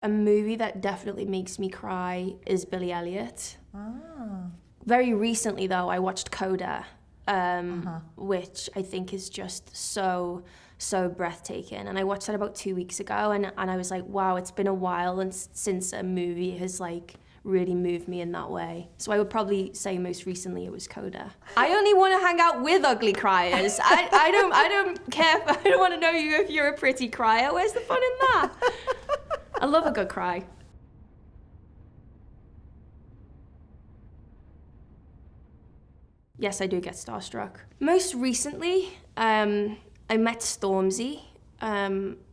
A movie that definitely makes me cry is Billy Elliot. Ah. Very recently, though, I watched Coda, which I think is just so breathtaking. And I watched that about 2 weeks ago, and I was like, wow, it's been a while since a movie has like really moved me in that way. So I would probably say most recently it was Coda. I only want to hang out with ugly criers. I don't care I don't want to know you if you're a pretty crier. Where's the fun in that? I love a good cry. Yes, I do get starstruck. Most recently, I met Stormzy at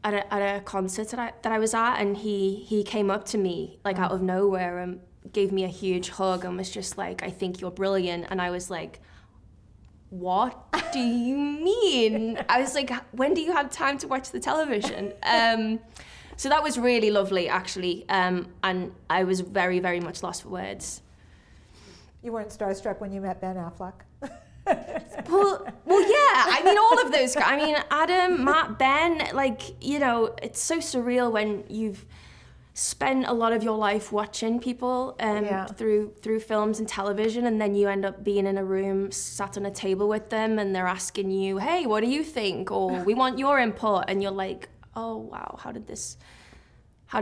a concert that I was at, and he came up to me like out of nowhere and gave me a huge hug and was just like, "I think you're brilliant." And I was like, "What do you mean?" I was like, "When do you have time to watch the television?" So that was really lovely, actually, and I was very, very much lost for words. You weren't starstruck when you met Ben Affleck? Well, yeah. I mean, all of those guys. I mean, Adam, Matt, Ben. Like, you know, it's so surreal when you've spent a lot of your life watching people through films and television, and then you end up being in a room, sat on a table with them, and they're asking you, "Hey, what do you think?" Or "We want your input," and you're like, "Oh wow, how did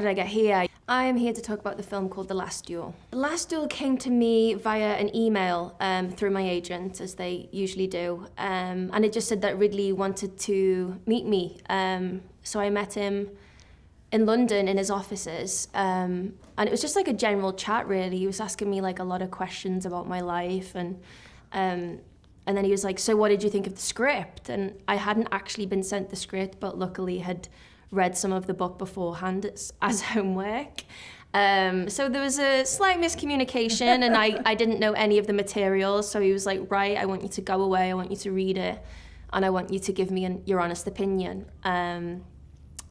I get here?" I am here to talk about the film called The Last Duel. The Last Duel came to me via an email through my agent, as they usually do, and it just said that Ridley wanted to meet me. So I met him in London in his offices, and it was just like a general chat, really. He was asking me like a lot of questions about my life, and then he was like, "So what did you think of the script?" And I hadn't actually been sent the script, but luckily had read some of the book beforehand as homework. So there was a slight miscommunication, and I didn't know any of the materials. So he was like, "Right, I want you to go away, I want you to read it, and I want you to give me your honest opinion." And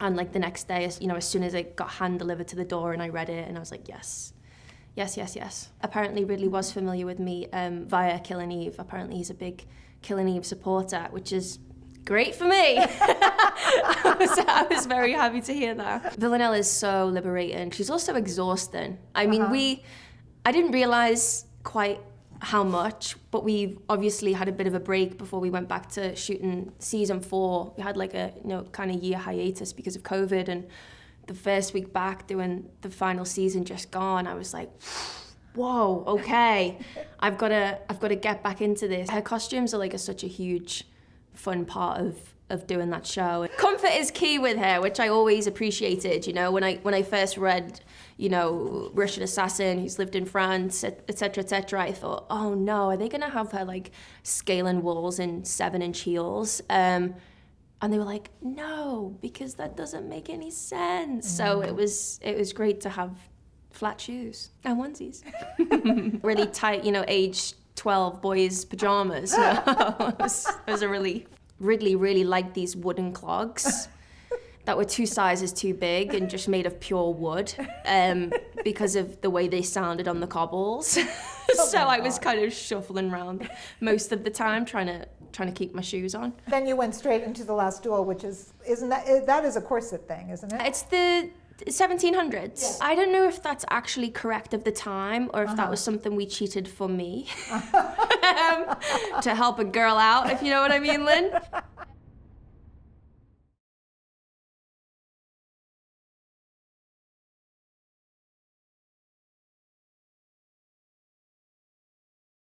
like the next day, you know, as soon as it got hand delivered to the door and I read it, and I was like, yes. Apparently Ridley was familiar with me via Killing Eve. Apparently he's a big Killing Eve supporter, which is great for me. I was very happy to hear that. Villanelь is so liberating. She's also exhausting. I mean, I didn't realize quite how much, but we've obviously had a bit of a break before we went back to shooting season 4. We had like a, you know, kind of year hiatus because of COVID, and the first week back doing the final season just gone, I was like, whoa, okay, I've got to get back into this. Her costumes are like such a huge fun part of doing that show. Comfort is key with her, which I always appreciated. You know, when I first read, you know, Russian assassin who's lived in France, etc., I thought, oh no, are they gonna have her like scaling walls in 7-inch heels? And they were like, no, because that doesn't make any sense. So it was great to have flat shoes and onesies. Really tight, you know, age 12 boys' pajamas. No, it was a relief. Ridley really liked these wooden clogs that were 2 sizes too big and just made of pure wood, because of the way they sounded on the cobbles. So I was kind of shuffling around most of the time trying to keep my shoes on. Then you went straight into The Last Duel, which isn't that is a corset thing, isn't it? It's the 1700s. Yes. I don't know if that's actually correct of the time, or if that was something we cheated for me to help a girl out, if you know what I mean, Lynn.